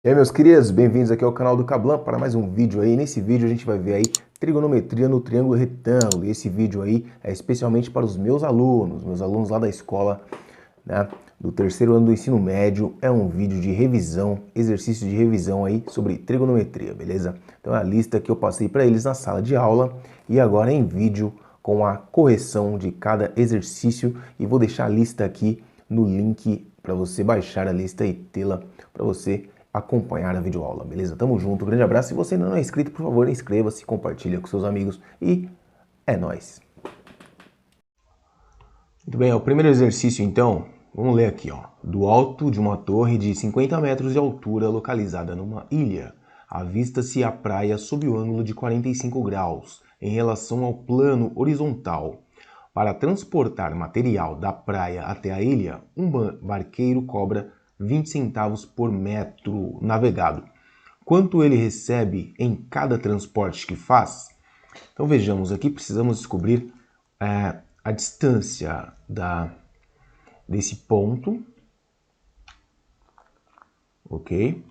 E aí, meus queridos, bem-vindos aqui ao canal do Cablan para mais um vídeo aí. Nesse vídeo a gente vai ver aí trigonometria no triângulo retângulo. E esse vídeo aí é especialmente para os meus alunos lá da escola, né, do terceiro ano do ensino médio. É um vídeo de revisão, exercício de revisão aí sobre trigonometria, beleza? Então é a lista que eu passei para eles na sala de aula e agora em vídeo com a correção de cada exercício. E vou deixar a lista aqui no link para você baixar a lista e tê-la para você acompanhar a videoaula, beleza? Tamo junto, grande abraço. Se você ainda não é inscrito, por favor, inscreva-se, compartilha com seus amigos e é nóis. Muito bem, o primeiro exercício então, vamos ler aqui, ó. Do alto de uma torre de 50 metros de altura localizada numa ilha, avista-se a praia sob o ângulo de 45 graus em relação ao plano horizontal. Para transportar material da praia até a ilha, um barqueiro cobra 20 centavos por metro navegado. Quanto ele recebe em cada transporte que faz? Então vejamos aqui, precisamos descobrir a distância desse ponto, ok?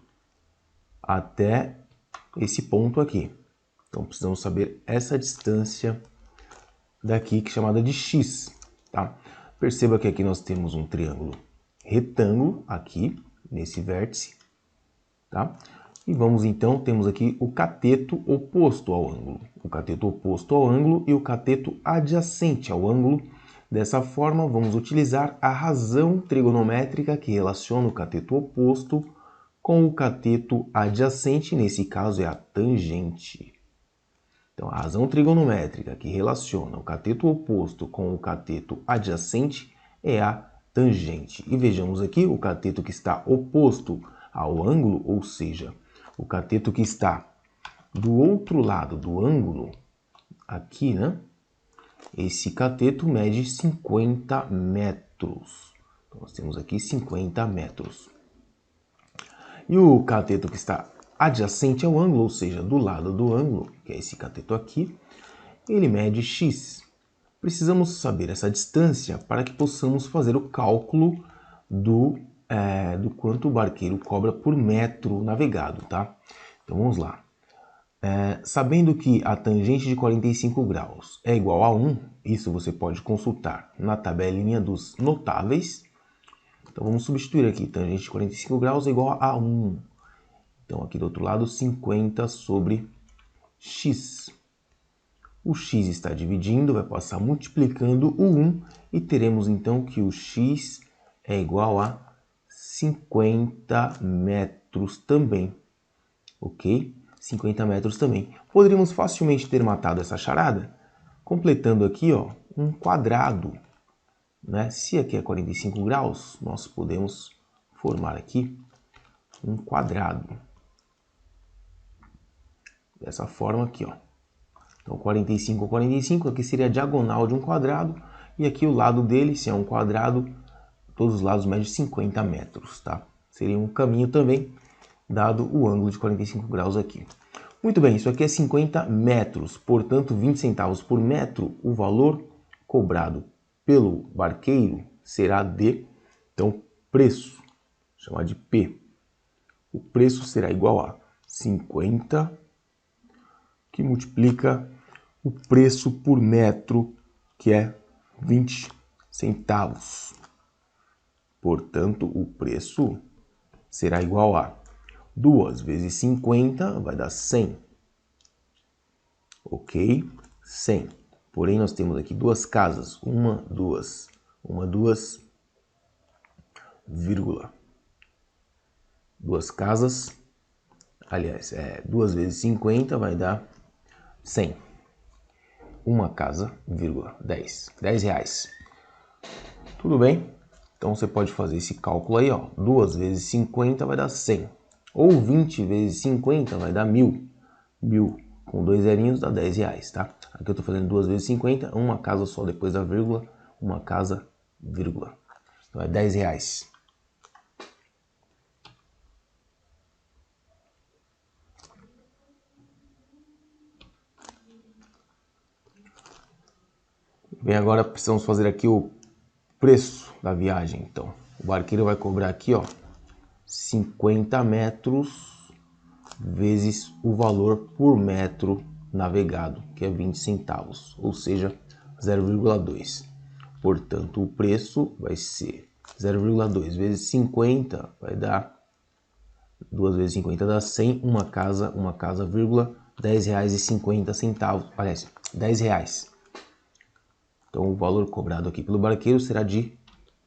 Até esse ponto aqui. Então precisamos saber essa distância daqui, que é chamada de x, tá? Perceba que aqui nós temos um triângulo retângulo aqui, nesse vértice, tá? E vamos então, temos aqui o cateto oposto ao ângulo. O cateto oposto ao ângulo e o cateto adjacente ao ângulo. Dessa forma, vamos utilizar a razão trigonométrica que relaciona o cateto oposto com o cateto adjacente, nesse caso é a tangente. Então, a razão trigonométrica que relaciona o cateto oposto com o cateto adjacente é a tangente. E vejamos aqui o cateto que está oposto ao ângulo, ou seja, o cateto que está do outro lado do ângulo, aqui, né? Esse cateto mede 50 metros. Então, nós temos aqui 50 metros. E o cateto que está adjacente ao ângulo, ou seja, do lado do ângulo, que é esse cateto aqui, ele mede x. Precisamos saber essa distância para que possamos fazer o cálculo do quanto o barqueiro cobra por metro navegado, tá? Então vamos lá. Sabendo que a tangente de 45 graus é igual a 1, isso você pode consultar na tabelinha dos notáveis. Então vamos substituir aqui, tangente de 45 graus é igual a 1. Então aqui do outro lado, 50 sobre x. O x está dividindo, vai passar multiplicando o 1 e teremos então que o x é igual a 50 metros também, ok? 50 metros também. Poderíamos facilmente ter matado essa charada completando aqui, ó, um quadrado, né? Se aqui é 45 graus, nós podemos formar aqui um quadrado. Dessa forma aqui, ó. Então 45 ou 45, aqui seria a diagonal de um quadrado, e aqui o lado dele, se é um quadrado, todos os lados medem 50 metros, tá? Seria um caminho também, dado o ângulo de 45 graus aqui. Muito bem, isso aqui é 50 metros, portanto 20 centavos por metro, o valor cobrado pelo barqueiro será de, então, preço, chamar de P. O preço será igual a 50 que multiplica o preço por metro, que é 20 centavos. Portanto, o preço será igual a 2 vezes 50 vai dar 100. Ok? 100. Porém, nós temos aqui duas casas. Uma, duas, vírgula. Duas casas. Aliás, 2 vezes 50 vai dar 100. Uma casa, vírgula, 10. 10 reais. Tudo bem? Então você pode fazer esse cálculo aí, ó. 2 vezes 50 vai dar 100. Ou 20 vezes 50 vai dar 1000. 1000 com 2 zerinhos dá 10 reais, tá? Aqui eu estou fazendo 2 vezes 50, uma casa só depois da vírgula, uma casa, vírgula. Então é 10 reais. Bem, agora precisamos fazer aqui o preço da viagem, então. O barqueiro vai cobrar aqui, ó, 50 metros vezes o valor por metro navegado, que é 20 centavos, ou seja, 0,2. Portanto, o preço vai ser 0,2 vezes 50, vai dar 2 vezes 50 dá 100, uma casa, vírgula, R$10,50, parece, R$10. Então, o valor cobrado aqui pelo barqueiro será de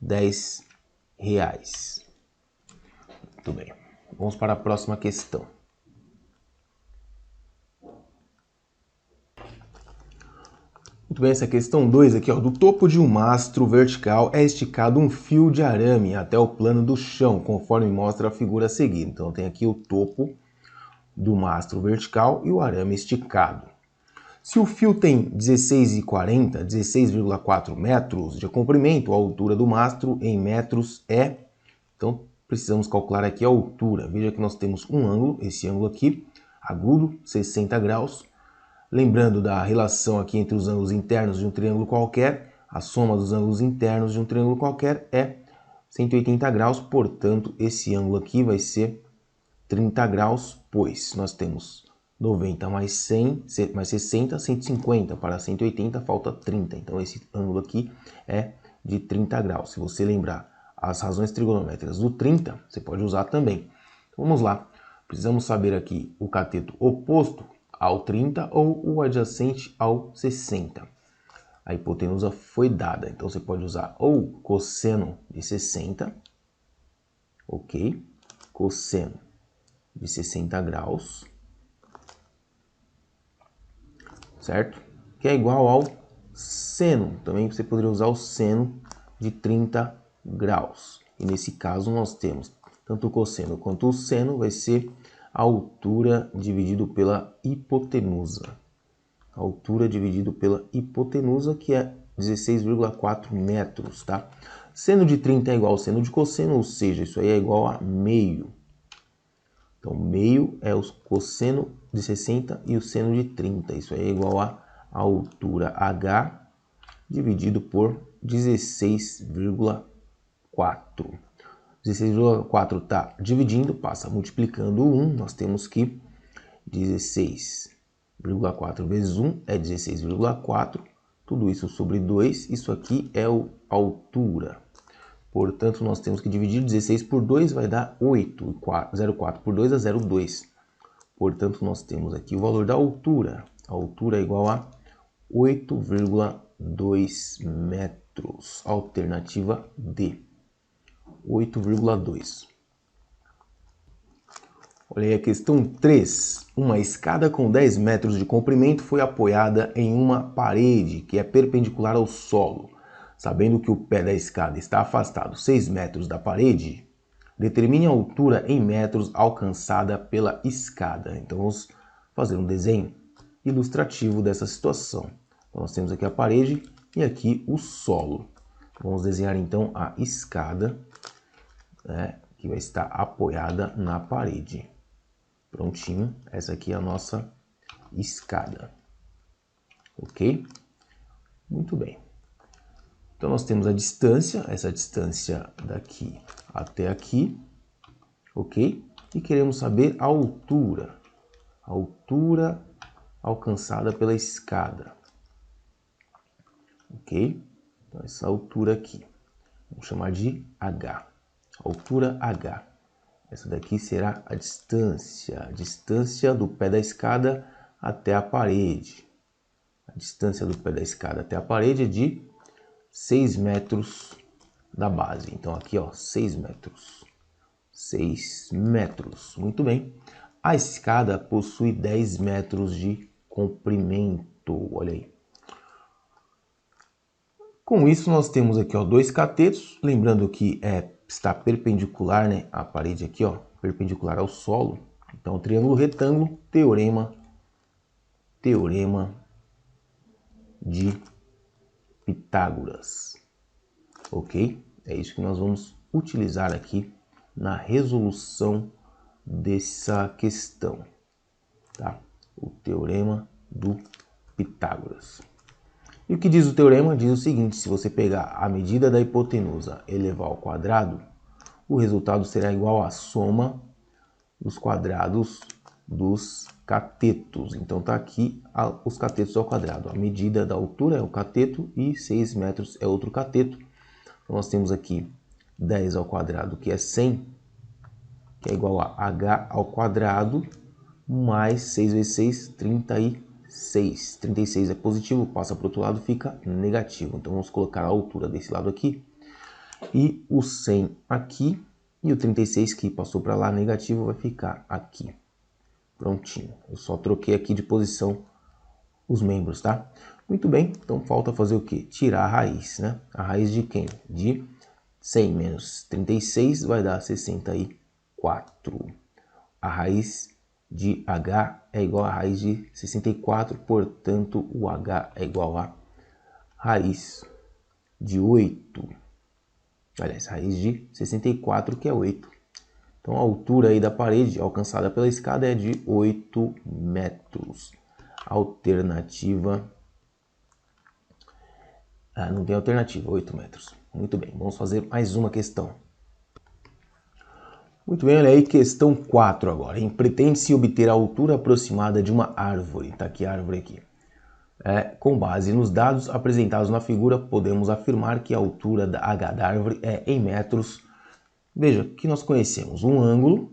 R$10. Muito bem, vamos para a próxima questão. Muito bem, essa questão 2 aqui, ó, do topo de um mastro vertical é esticado um fio de arame até o plano do chão, conforme mostra a figura a seguir. Então tem aqui o topo do mastro vertical e o arame esticado. Se o fio tem 16,4 metros de comprimento, a altura do mastro em metros é... Então precisamos calcular aqui a altura. Veja que nós temos um ângulo, esse ângulo aqui, agudo, 60 graus. Lembrando da relação aqui entre os ângulos internos de um triângulo qualquer, a soma dos ângulos internos de um triângulo qualquer é 180 graus, portanto, esse ângulo aqui vai ser 30 graus, pois nós temos 90 mais 100, mais 60, 150, para 180 falta 30, então esse ângulo aqui é de 30 graus. Se você lembrar as razões trigonométricas do 30, você pode usar também. Então, vamos lá, precisamos saber aqui o cateto oposto ao 30 ou o adjacente ao 60. A hipotenusa foi dada, então você pode usar ou cosseno de 60, ok? Cosseno de 60 graus, certo? Que é igual ao seno, também você poderia usar o seno de 30 graus. E nesse caso nós temos tanto o cosseno quanto o seno vai ser a altura dividido pela hipotenusa. A altura dividido pela hipotenusa, que é 16,4 metros, tá? Seno de 30 é igual ao seno de cosseno, ou seja, isso aí é igual a meio. Então, meio é o cosseno de 60 e o seno de 30. Isso aí é igual a altura H dividido por 16,4. 16,4 está dividindo, passa multiplicando 1, nós temos que 16,4 vezes 1 é 16,4, tudo isso sobre 2, isso aqui é a altura. Portanto, nós temos que dividir 16 por 2, vai dar 8, 0,4 por 2 é 0,2. Portanto, nós temos aqui o valor da altura. A altura é igual a 8,2 metros, alternativa D. 8,2. Olha aí a questão 3. Uma escada com 10 metros de comprimento foi apoiada em uma parede que é perpendicular ao solo. Sabendo que o pé da escada está afastado 6 metros da parede, determine a altura em metros alcançada pela escada. Então vamos fazer um desenho ilustrativo dessa situação. Então, nós temos aqui a parede e aqui o solo. Vamos desenhar então a escada, que vai estar apoiada na parede. Prontinho, essa aqui é a nossa escada. Ok? Muito bem. Então nós temos a distância, essa distância daqui até aqui, ok? E queremos saber a altura alcançada pela escada, ok? Então essa altura aqui, vamos chamar de H, altura H. Essa daqui será a distância do pé da escada até a parede. A distância do pé da escada até a parede é de 6 metros da base. Então aqui, ó, 6 metros. 6 metros. Muito bem. A escada possui 10 metros de comprimento. Olha aí. Com isso, nós temos aqui, ó, dois catetos. Lembrando que está perpendicular, né, a parede aqui, ó, perpendicular ao solo. Então, triângulo retângulo, teorema de Pitágoras. Ok? É isso que nós vamos utilizar aqui na resolução dessa questão, tá? O teorema do Pitágoras. E o que diz o teorema? Diz o seguinte: se você pegar a medida da hipotenusa elevar ao quadrado, o resultado será igual à soma dos quadrados dos catetos. Então tá aqui os catetos ao quadrado. A medida da altura é o cateto e 6 metros é outro cateto. Então nós temos aqui 10 ao quadrado, que é 100, que é igual a h ao quadrado, mais 6 vezes 6, 36. 36 é positivo, passa para o outro lado, fica negativo. Então vamos colocar a altura desse lado aqui, e o 100 aqui, e o 36 que passou para lá negativo vai ficar aqui. Prontinho. Eu só troquei aqui de posição os membros, tá? Muito bem, então falta fazer o quê? Tirar a raiz, né? A raiz de quem? De 100 menos 36 vai dar 64. A raiz de h é igual a raiz de 64, portanto o h é igual a raiz de 8. Aliás, raiz de 64, que é 8. Então a altura aí da parede alcançada pela escada é de 8 metros. Alternativa... não tem alternativa, 8 metros. Muito bem, vamos fazer mais uma questão. Muito bem, olha aí, questão 4 agora. Pretende-se obter a altura aproximada de uma árvore. Está aqui a árvore aqui. Com base nos dados apresentados na figura, podemos afirmar que a altura da h da árvore é em metros. Veja que nós conhecemos um ângulo,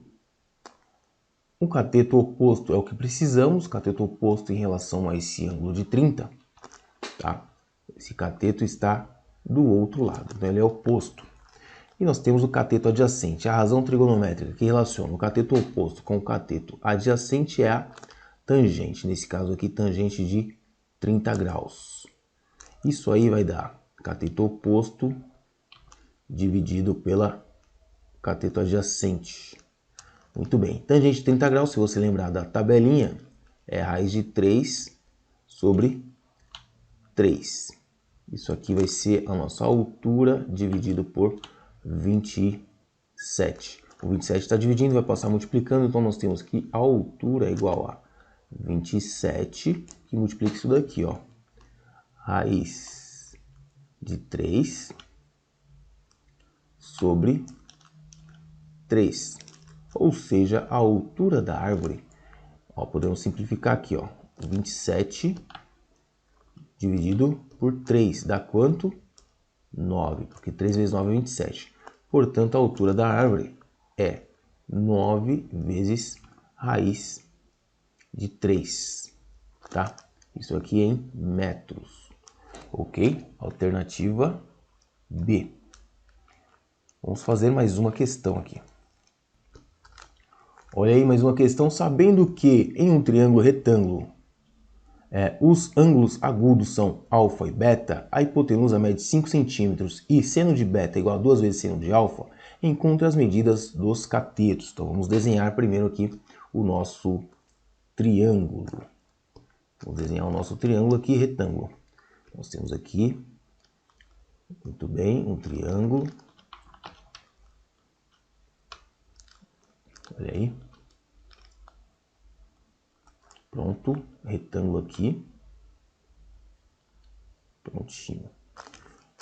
um cateto oposto é o que precisamos, cateto oposto em relação a esse ângulo de 30. Tá? Esse cateto está do outro lado, então ele é oposto. E nós temos o cateto adjacente. A razão trigonométrica que relaciona o cateto oposto com o cateto adjacente é a tangente. Nesse caso aqui, tangente de 30 graus. Isso aí vai dar cateto oposto dividido pela cateto adjacente. Muito bem. Tangente de 30 graus, se você lembrar da tabelinha, é a raiz de 3 sobre 3. Isso aqui vai ser a nossa altura dividido por 27. O 27 está dividindo, vai passar multiplicando, então nós temos que a altura é igual a 27, que multiplica isso daqui, ó. Raiz de 3 sobre 3. Ou seja, a altura da árvore, ó, podemos simplificar aqui, ó. 27 dividido por 3 dá quanto? 9, porque 3 vezes 9 é 27. Portanto, a altura da árvore é 9 vezes raiz de 3, tá? Isso aqui em metros, ok? Alternativa B. Vamos fazer mais uma questão aqui. Olha aí, mais uma questão. Sabendo que em um triângulo retângulo os ângulos agudos são alfa e beta, a hipotenusa mede 5 centímetros e seno de beta é igual a 2 vezes seno de alfa, encontre as medidas dos catetos. Então vamos desenhar primeiro aqui o nosso triângulo. Vamos desenhar o nosso triângulo aqui, retângulo. Nós temos aqui, muito bem, um triângulo. Olha aí. Pronto, retângulo aqui. Prontinho.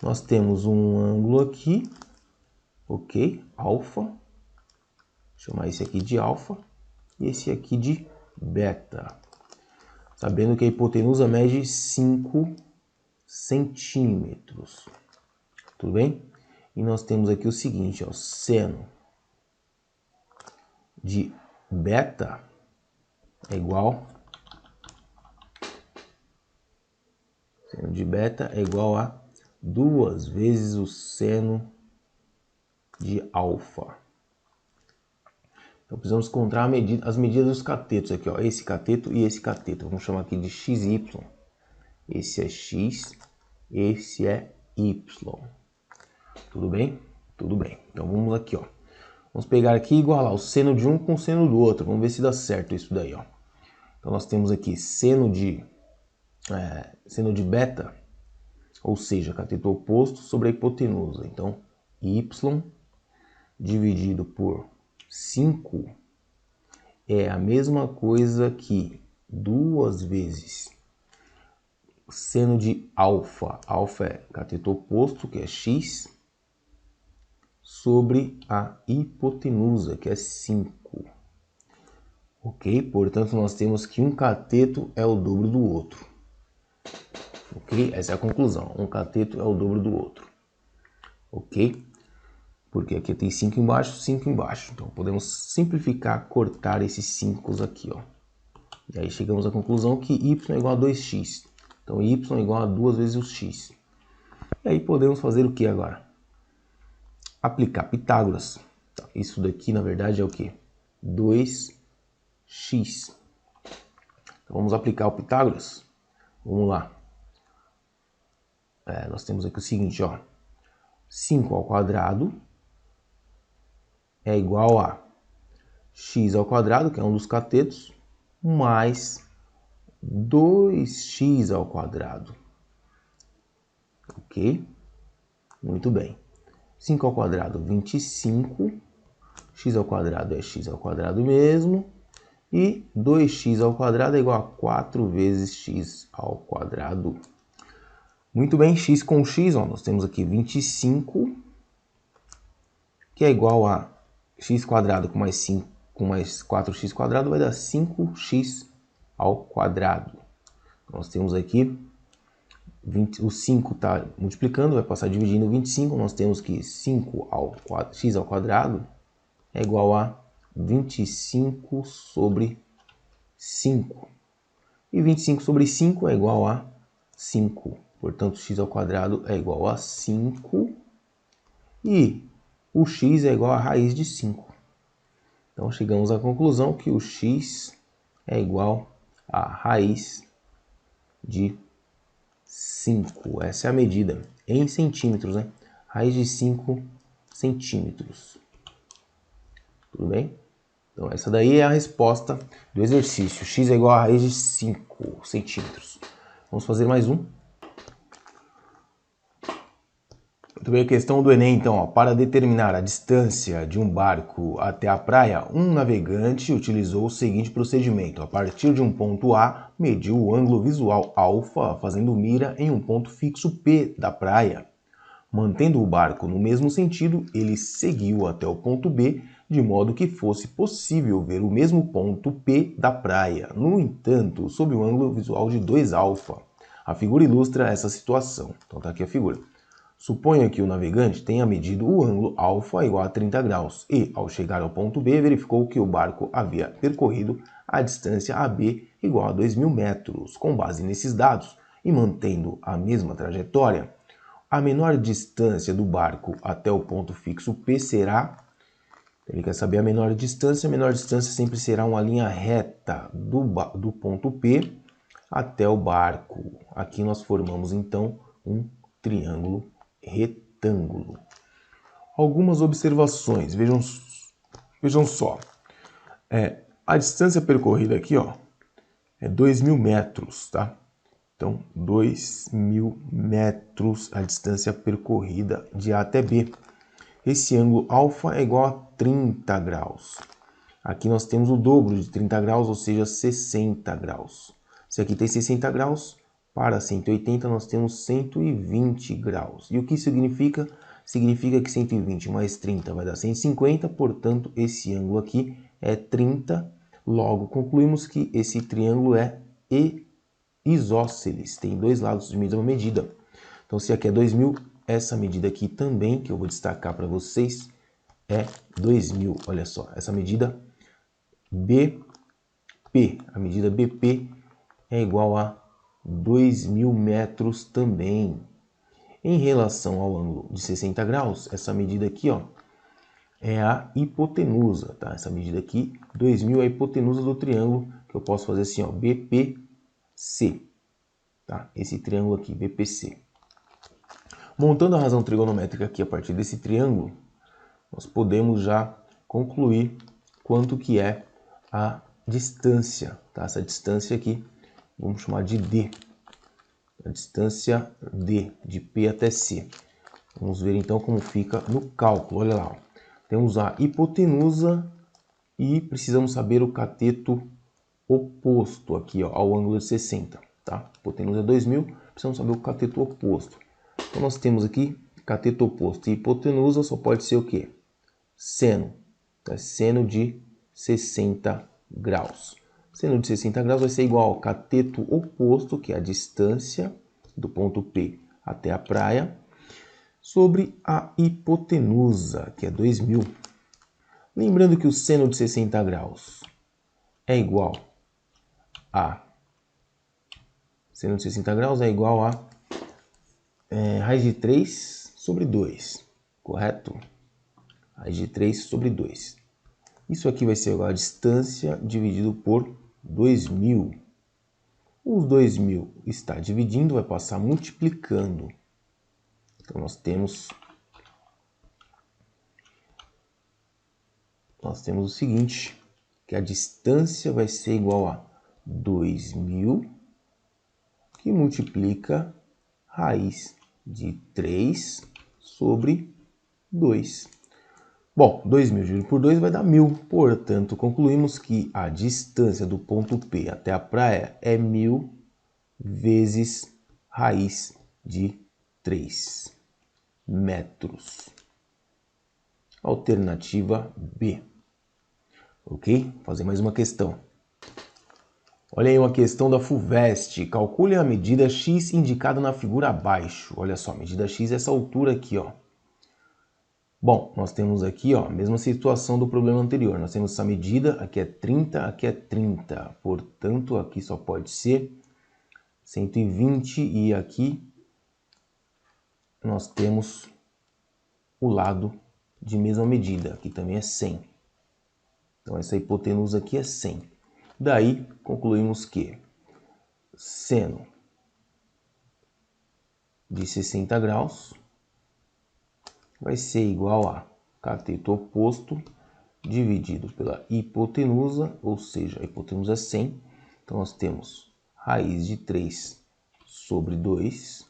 Nós temos um ângulo aqui, ok? Alfa. Vou chamar esse aqui de alfa e esse aqui de beta. Sabendo que a hipotenusa mede 5 centímetros. Tudo bem? E nós temos aqui o seguinte, ó, seno de beta é igual... Seno de beta é igual a 2 vezes o seno de alfa. Então precisamos encontrar as medidas dos catetos aqui, ó, esse cateto e esse cateto. Vamos chamar aqui de XY. Esse é X, esse é Y. Tudo bem? Tudo bem. Então vamos aqui, ó. Vamos pegar aqui e igualar o seno de um com o seno do outro. Vamos ver se dá certo isso daí, ó. Então nós temos aqui seno de beta, ou seja, cateto oposto sobre a hipotenusa. Então, y dividido por 5 é a mesma coisa que 2 vezes seno de alfa. Alfa é cateto oposto, que é x, sobre a hipotenusa, que é 5. Ok? Portanto, nós temos que um cateto é o dobro do outro. Ok? Essa é a conclusão. Um cateto é o dobro do outro. Ok? Porque aqui tem 5 embaixo, 5 embaixo. Então, podemos simplificar, cortar esses 5 aqui, ó. E aí chegamos à conclusão que y é igual a 2x. Então, y é igual a 2 vezes o x. E aí podemos fazer o que agora? Aplicar Pitágoras. Isso daqui, na verdade, é o que? 2x. Então, vamos aplicar o Pitágoras. Vamos lá. Nós temos aqui o seguinte, ó. 5 ao quadrado é igual a x ao quadrado, que é um dos catetos, mais 2x ao quadrado. Ok? Muito bem. 5 ao quadrado, 25. X ao quadrado é x ao quadrado mesmo. E 2x ao quadrado é igual a 4 vezes x ao quadrado. Muito bem, x com x, ó, nós temos aqui 25, que é igual a x quadrado com mais 5, com mais 4x quadrado, vai dar 5x ao quadrado. Nós temos aqui, o 5 está multiplicando, vai passar dividindo 25, nós temos que 5 ao x ao quadrado é igual a 25 sobre 5. E 25 sobre 5 é igual a 5. Portanto, x ao quadrado é igual a 5. E o x é igual a raiz de 5. Então, chegamos à conclusão que o x é igual a raiz de 5. Essa é a medida em centímetros, né? Raiz de 5 centímetros. Tudo bem? Então, essa daí é a resposta do exercício. X é igual a raiz de 5 centímetros. Vamos fazer mais um. Muito bem, a questão do Enem, então, ó. Para determinar a distância de um barco até a praia, um navegante utilizou o seguinte procedimento. A partir de um ponto A, mediu o ângulo visual alfa, fazendo mira em um ponto fixo P da praia. Mantendo o barco no mesmo sentido, ele seguiu até o ponto B, de modo que fosse possível ver o mesmo ponto P da praia. No entanto, sob o ângulo visual de 2 alfa. A figura ilustra essa situação. Então tá aqui a figura. Suponha que o navegante tenha medido o ângulo alfa igual a 30 graus e, ao chegar ao ponto B, verificou que o barco havia percorrido a distância AB igual a 2.000 metros. Com base nesses dados e mantendo a mesma trajetória, a menor distância do barco até o ponto fixo P será... Ele quer saber a menor distância sempre será uma linha reta do ponto P até o barco. Aqui nós formamos então um triângulo retângulo. Algumas observações, vejam só. A distância percorrida aqui, ó, é 2.000 metros, tá? Então, 2.000 metros a distância percorrida de A até B. Esse ângulo alfa é igual a 30 graus. Aqui nós temos o dobro de 30 graus, ou seja, 60 graus. Se aqui tem 60 graus, para 180 nós temos 120 graus. E o que significa? Significa que 120 mais 30 vai dar 150, portanto, esse ângulo aqui é 30. Logo, concluímos que esse triângulo é isósceles, tem dois lados de mesma medida. Então, se aqui é 2.000, essa medida aqui também, que eu vou destacar para vocês, é 2.000. Olha só, essa medida BP, a medida BP é igual a 2.000 metros também. Em relação ao ângulo de 60 graus, essa medida aqui, ó, é a hipotenusa, tá? Essa medida aqui, 2.000 é a hipotenusa do triângulo, que eu posso fazer assim, ó, BPC, tá? Esse triângulo aqui, BPC. Montando a razão trigonométrica aqui a partir desse triângulo, nós podemos já concluir quanto que é a distância, tá? Essa distância aqui, vamos chamar de D. A distância D, de P até C. Vamos ver então como fica no cálculo. Olha lá, ó. Temos a hipotenusa e precisamos saber o cateto oposto aqui, ó, ao ângulo de 60. Tá? Hipotenusa é 2.000, precisamos saber o cateto oposto. Então nós temos aqui cateto oposto e hipotenusa só pode ser o quê? seno. Então, é seno de 60 graus. Seno de 60 graus vai ser igual ao cateto oposto, que é a distância do ponto P até a praia, sobre a hipotenusa, que é 2000. Lembrando que o seno de 60 graus é igual a... Seno de 60 graus é igual a raiz de 3 sobre 2, correto? Raiz de 3 sobre 2. Isso aqui vai ser igual a distância dividido por 2000. Os 2000 está dividindo, vai passar multiplicando. Então nós temos o seguinte, que a distância vai ser igual a 2000, que multiplica raiz de 3 sobre 2. Bom, 2000 dividido por 2 vai dar 1000. Portanto, concluímos que a distância do ponto P até a praia é 1000 vezes raiz de 3 metros. Alternativa B. Ok? Vou fazer mais uma questão. Olha aí uma questão da FUVEST. Calcule a medida x indicada na figura abaixo. Olha só, a medida x é essa altura aqui, ó. Bom, nós temos aqui, ó, a mesma situação do problema anterior. Nós temos essa medida, aqui é 30, aqui é 30. Portanto, aqui só pode ser 120 e aqui nós temos o lado de mesma medida, aqui também é 100. Então essa hipotenusa aqui é 100. Daí concluímos que seno de 60 graus vai ser igual a cateto oposto dividido pela hipotenusa, ou seja, a hipotenusa é 100. Então nós temos raiz de 3 sobre 2,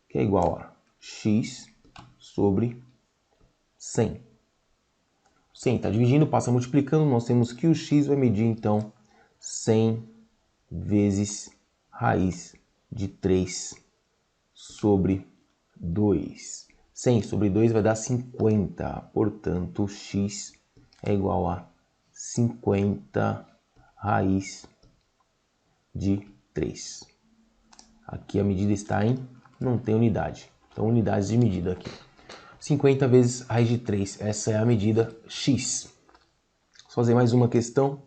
que é igual a x sobre 100. 100 está dividindo, passa multiplicando, nós temos que o x vai medir então 100 vezes raiz de 3 sobre 2. 100 sobre 2 vai dar 50, portanto, x é igual a 50 raiz de 3. Aqui a medida está em, não tem unidade, então unidades de medida aqui. 50 vezes raiz de 3, essa é a medida x. Vou fazer mais uma questão.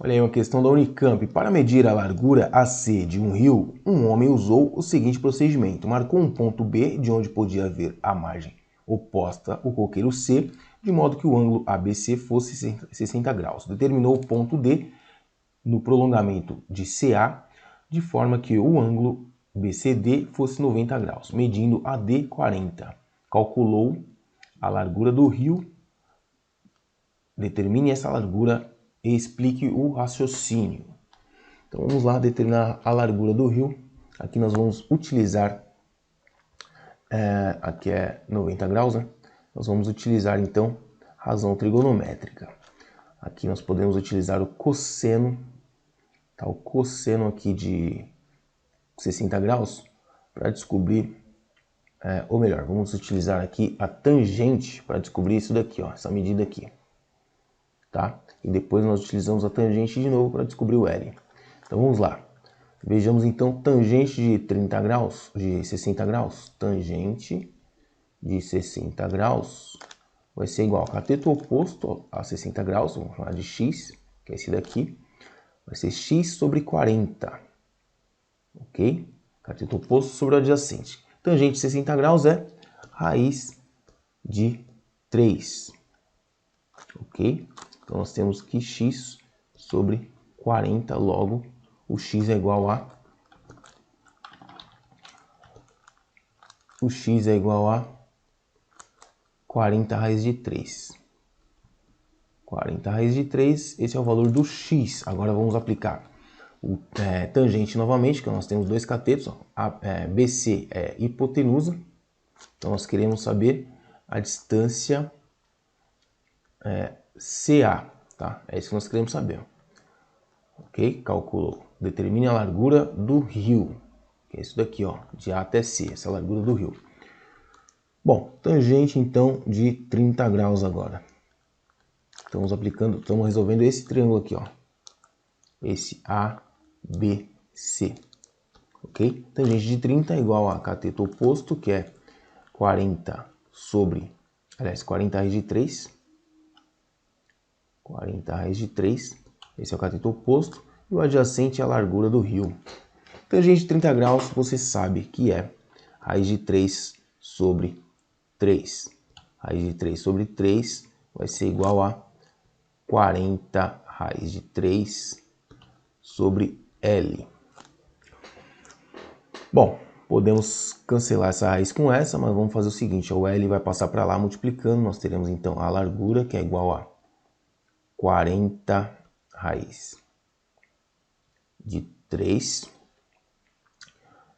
Olha aí uma questão da Unicamp. Para medir a largura AC de um rio, um homem usou o seguinte procedimento. Marcou um ponto B, de onde podia ver a margem oposta o coqueiro C, de modo que o ângulo ABC fosse 60 graus. Determinou o ponto D no prolongamento de CA, de forma que o ângulo BCD fosse 90 graus, medindo AD 40. Calculou a largura do rio. Determine essa largura e explique o raciocínio. Então vamos lá determinar a largura do rio. Aqui nós vamos utilizar, aqui é 90 graus, né? Nós vamos utilizar então razão trigonométrica. Aqui nós podemos utilizar o cosseno, tá? O cosseno aqui de 60 graus para descobrir, ou melhor, vamos utilizar aqui a tangente para descobrir isso daqui, ó, essa medida aqui. Tá? E depois nós utilizamos a tangente de novo para descobrir o L. Então vamos lá. Vejamos então tangente de 30 graus, de 60 graus. Tangente de 60 graus vai ser igual ao cateto oposto a 60 graus, vamos chamar de x, que é esse daqui. Vai ser x sobre 40. Ok? Cateto oposto sobre o adjacente. Tangente de 60 graus é raiz de 3. Ok? Então nós temos que x sobre 40, logo o x é igual a 40 raiz de 3. 40 raiz de 3, esse é o valor do x. Agora vamos aplicar o tangente novamente, que nós temos dois catetos. Ó. BC é hipotenusa, então nós queremos saber a distância CA, tá? É isso que nós queremos saber. Ok? Calculou. Determine a largura do rio, que é isso daqui, ó, de A até C, essa largura do rio. Bom, tangente então de 30 graus agora. Estamos resolvendo esse triângulo aqui, ó. Esse ABC. Ok? Tangente de 30 é igual a cateto oposto, que é 40 raiz de 3. 40 raiz de 3. Esse é o cateto oposto. E o adjacente é a largura do rio. Tangente de 30 graus, você sabe que é raiz de 3 sobre 3. Raiz de 3 sobre 3 vai ser igual a 40 raiz de 3 sobre L. Bom, podemos cancelar essa raiz com essa, mas vamos fazer o seguinte, o L vai passar para lá multiplicando, nós teremos então a largura, que é igual a 40 raiz de 3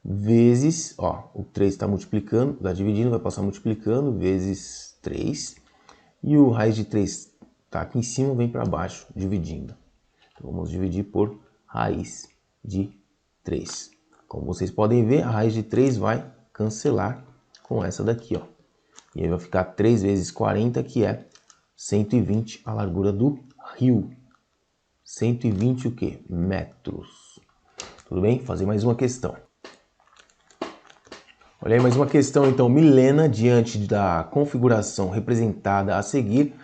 vezes, ó, o 3 está multiplicando, está dividindo, vai passar multiplicando, vezes 3, e o raiz de 3 está aqui em cima, vem para baixo, dividindo. Então, vamos dividir por raiz de 3. Como vocês podem ver, a raiz de 3 vai cancelar com essa daqui, ó. E aí vai ficar 3 vezes 40, que é 120 a largura do rio. 120 o quê? Metros. Tudo bem? Fazer mais uma questão. Olha aí mais uma questão, então. Milena, diante da configuração representada a seguir,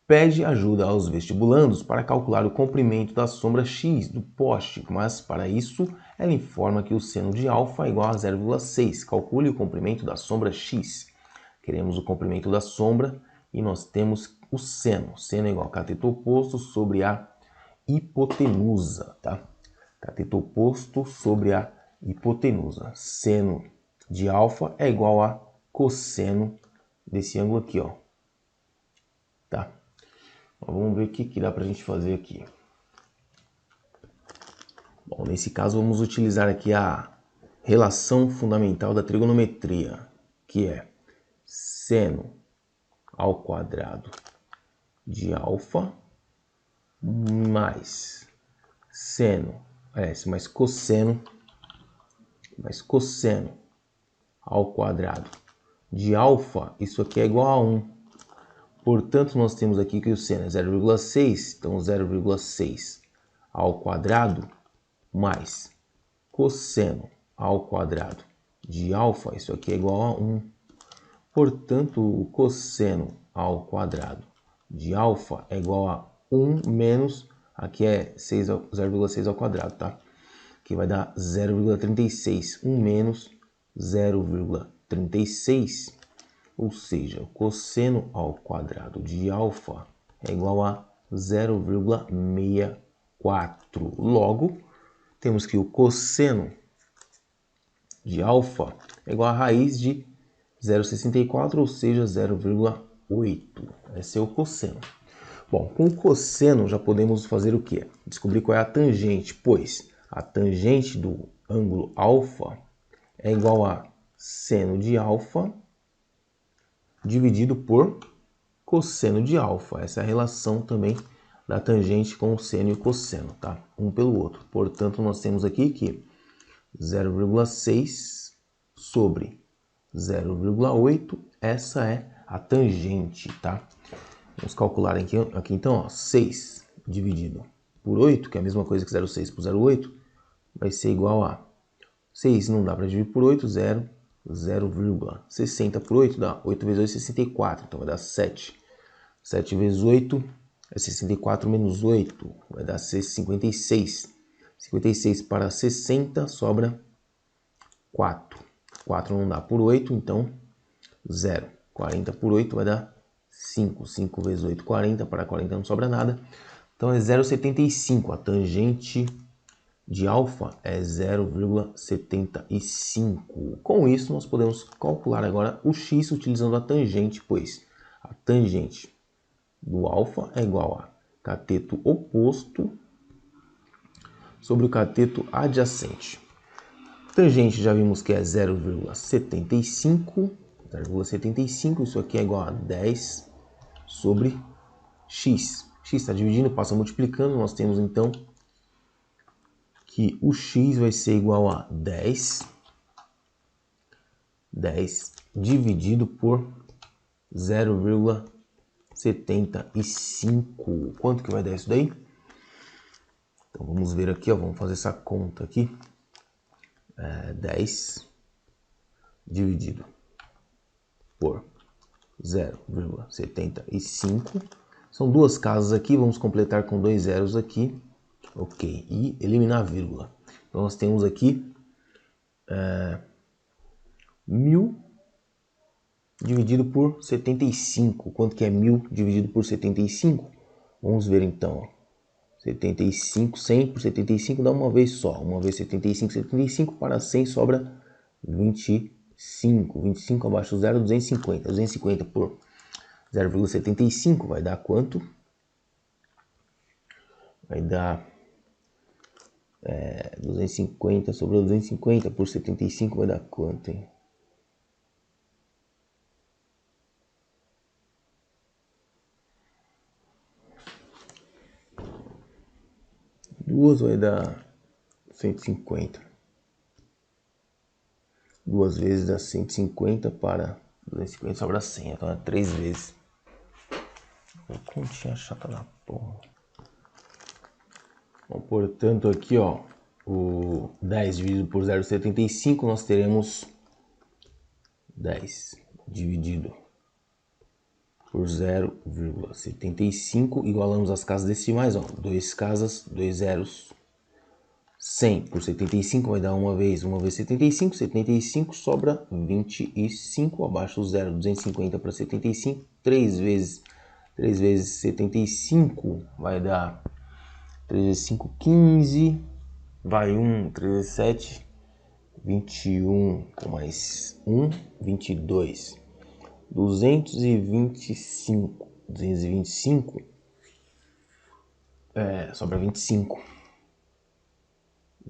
pede ajuda aos vestibulandos para calcular o comprimento da sombra X do poste, mas para isso ela informa que o seno de alfa é igual a 0,6. Calcule o comprimento da sombra X. Queremos o comprimento da sombra e nós temos o seno. Seno é igual a cateto oposto sobre a hipotenusa, tá? Cateto oposto sobre a hipotenusa. Seno de alfa é igual a cosseno desse ângulo aqui, ó. Tá? Vamos ver o que dá para a gente fazer aqui. Bom, nesse caso vamos utilizar aqui a relação fundamental da trigonometria, que é seno ao quadrado de alfa mais cosseno ao quadrado de alfa, isso aqui é igual a 1. Portanto, nós temos aqui que o seno é 0,6, então 0,6 ao quadrado mais cosseno ao quadrado de alfa, isso aqui é igual a 1. Portanto, o cosseno ao quadrado de alfa é igual a 1 menos, aqui é 0,6 ao quadrado, tá? Que vai dar 0,36. 1 menos 0,36, ou seja, o cosseno ao quadrado de alfa é igual a 0,64. Logo, temos que o cosseno de alfa é igual a raiz de 0,64, ou seja, 0,8. Esse é o cosseno. Bom, com o cosseno já podemos fazer o quê? Descobrir qual é a tangente, pois a tangente do ângulo alfa é igual a seno de alfa dividido por cosseno de alfa. Essa é a relação também da tangente com o seno e o cosseno, tá? Um pelo outro. Portanto, nós temos aqui que 0,6 sobre 0,8, essa é a tangente, tá? Vamos calcular aqui então, ó, 6 dividido por 8, que é a mesma coisa que 0,6 por 0,8, vai ser igual a 6 não dá para dividir por 8, 0,60 por 8 dá 8 vezes 8, 64, então vai dar 7. 7 vezes 8 é 64 menos 8, vai dar 56. 56 para 60 sobra 4. 4 não dá por 8, então 0. 40 por 8 vai dar 5. 5 vezes 8, 40. Para 40 não sobra nada. Então é 0,75. A tangente de alfa é 0,75. Com isso, nós podemos calcular agora o x utilizando a tangente, pois a tangente do alfa é igual a cateto oposto sobre o cateto adjacente. Tangente já vimos que é 0,75. 0,75, isso aqui é igual a 10 sobre x. X está dividindo, passa multiplicando, nós temos então que o x vai ser igual a 10 10 dividido por 0,75. Quanto que vai dar isso daí? Então vamos ver aqui, ó, vamos fazer essa conta aqui. 10 dividido por 0,75. São duas casas aqui, vamos completar com 2 zeros aqui. Ok, e eliminar a vírgula. Então nós temos aqui 1000 dividido por 75. Quanto que é 1000 dividido por 75? Vamos ver então. 75, 100 por 75 dá uma vez só. Uma vez 75, 75 para 100 sobra 25. 25 abaixo do zero, 250. 250 por 0,75 vai dar quanto? Vai dar 250 sobre 250 por 75 vai dar quanto, hein? Duas vai dar 150. Duas vezes dá 150 para 250 sobra 100. Então é 3 vezes. Continha chata da porra. Bom, portanto, aqui, ó, o 10 dividido por 0,75, nós teremos 10 dividido por 0,75, igualamos as casas decimais, ó, 2 casas, 2 zeros. 100 por 75 vai dar uma vez 75, 75 sobra 25, abaixo do zero, 250 para 75, 3 vezes 75 vai dar 3 vezes 5, 15, vai 1, 3 vezes 7, 21, com mais 1, 22, 225, sobra 25.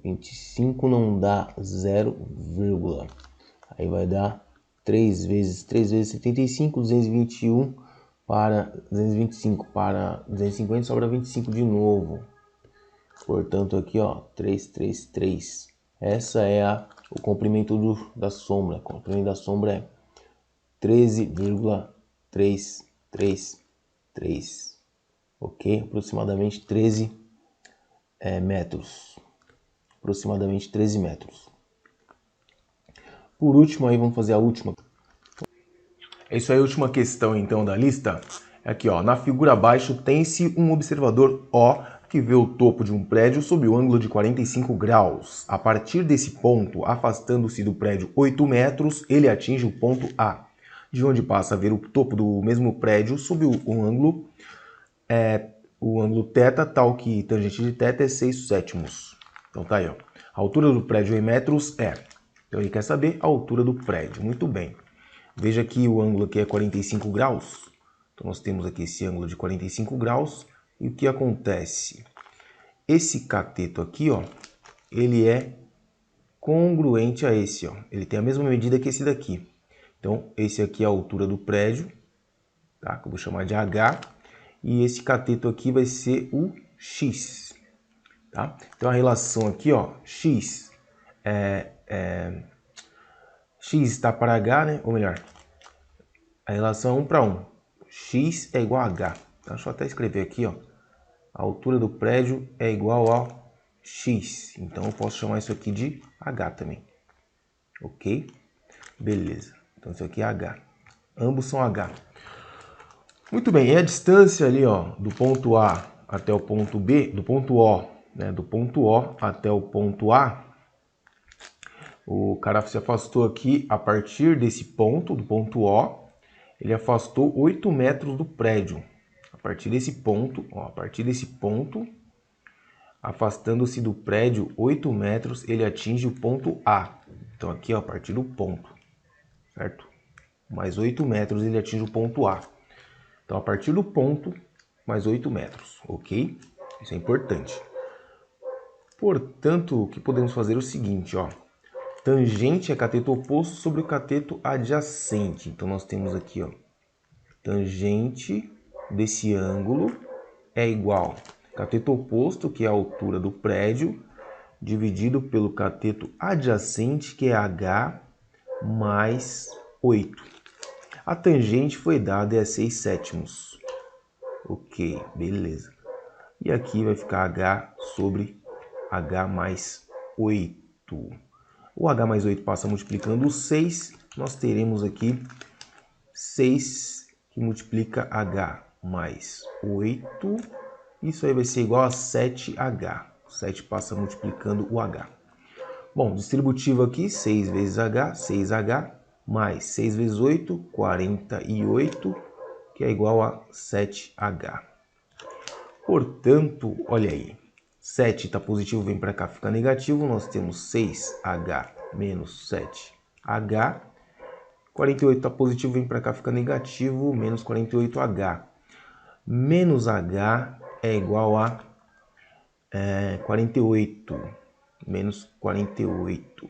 25 não dá 0, aí vai dar 3 vezes 75, 221 para 225 para 250 sobra 25 de novo. Portanto aqui, ó, 3, 3, 3. Essa é o comprimento da sombra. O comprimento da sombra é 13,333. Ok? Aproximadamente 13 metros. Aproximadamente 13 metros. Por último, aí vamos fazer a última. É isso aí, a última questão então da lista. Aqui, ó, na figura abaixo tem-se um observador O que vê o topo de um prédio sob o ângulo de 45 graus. A partir desse ponto, afastando-se do prédio 8 metros, ele atinge o ponto A, de onde passa a ver o topo do mesmo prédio sob o ângulo θ, tal que tangente de θ é 6 sétimos. Então tá aí, ó. A altura do prédio em metros é. Então ele quer saber a altura do prédio. Muito bem. Veja que o ângulo aqui é 45 graus. Então nós temos aqui esse ângulo de 45 graus. E o que acontece? Esse cateto aqui, ó, ele é congruente a esse, ó. Ele tem a mesma medida que esse daqui. Então esse aqui é a altura do prédio, tá? Que eu vou chamar de H. E esse cateto aqui vai ser o X. Tá? Então a relação aqui, ó, X está para H, né? Ou melhor, a relação é 1 para 1. X é igual a H. Então, deixa eu até escrever aqui, ó. A altura do prédio é igual a X. Então eu posso chamar isso aqui de H também. Ok? Beleza. Então isso aqui é H. Ambos são H. Muito bem, e a distância ali, ó, do ponto A até o ponto B, do ponto O, né, do ponto O até o ponto A, o cara se afastou aqui a partir desse ponto, do ponto O, ele afastou 8 metros do prédio. A partir desse ponto, ó, afastando-se do prédio 8 metros, ele atinge o ponto A. Então aqui, ó, a partir do ponto, certo? Mais 8 metros ele atinge o ponto A. Então, a partir do ponto, mais 8 metros, ok? Isso é importante. Portanto, o que podemos fazer é o seguinte, ó. Tangente é cateto oposto sobre o cateto adjacente. Então, nós temos aqui, ó. Tangente desse ângulo é igual a cateto oposto, que é a altura do prédio, dividido pelo cateto adjacente, que é H, mais 8. A tangente foi dada é 6 sétimos. Ok, beleza. E aqui vai ficar H sobre H mais 8. O H mais 8 passa multiplicando o 6. Nós teremos aqui 6 que multiplica H mais 8. Isso aí vai ser igual a 7H. 7 passa multiplicando o H. Bom, distributivo aqui, 6 vezes H, 6H, mais 6 vezes 8, 48, que é igual a 7H. Portanto, olha aí, 7 está positivo, vem para cá, fica negativo, nós temos 6H menos 7H. 48 está positivo, vem para cá, fica negativo, menos 48H. Menos H é igual a 48, menos 48.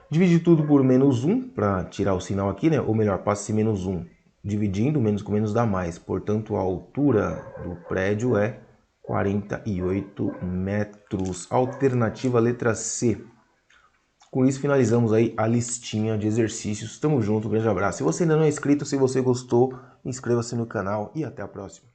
Divide tudo por menos 1 para tirar o sinal aqui, né? Ou melhor, passe menos 1. Dividindo, menos com menos dá mais. Portanto, a altura do prédio é 48 metros. Alternativa letra C. Com isso, finalizamos aí a listinha de exercícios. Tamo junto, um grande abraço. Se você ainda não é inscrito, se você gostou, inscreva-se no canal e até a próxima.